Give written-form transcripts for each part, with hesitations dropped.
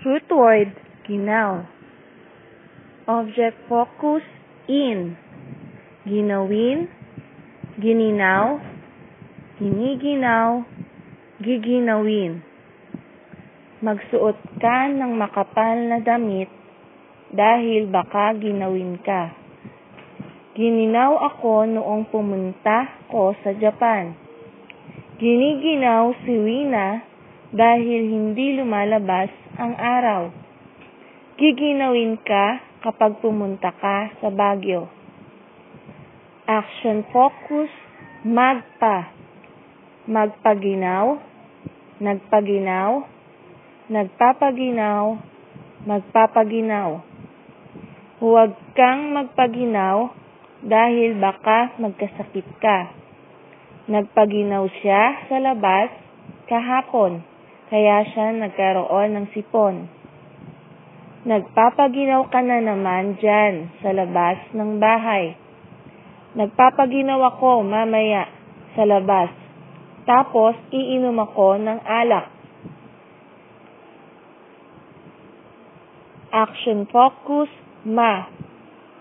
Root word, ginaw. Object focus, in. Ginawin, gininaw, giniginaw, giginawin. Magsuot ka ng makapal na damit dahil baka ginawin ka. Gininaw ako noong pumunta ko sa Japan. Giniginaw si Wina dahil hindi lumalabas ang araw. Giginawin ka kapag pumunta ka sa Baguio. Action focus, magpa. Magpaginaw, nagpaginaw, nagpapaginaw, magpapaginaw. Huwag kang magpaginaw dahil baka magkasakit ka. Nagpaginaw siya sa labas kahapon, kaya siya nagkaroon ng sipon. Nagpapaginaw ka na naman dyan sa labas ng bahay. Nagpapaginaw ako mamaya sa labas, tapos iinom ako ng alak. Action focus,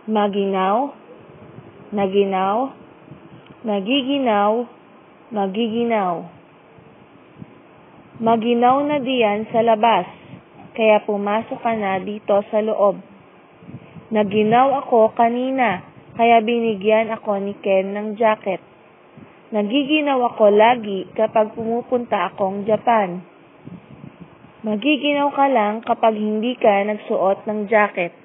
maginaw, naginaw, nagiginaw, magiginaw. Maginaw na diyan sa labas, kaya pumasok ka na dito sa loob. Naginaw ako kanina, kaya binigyan ako ni Ken ng jacket. Nagiginaw ako lagi kapag pumupunta akong Japan. Magiginaw ka lang kapag hindi ka nagsuot ng jacket.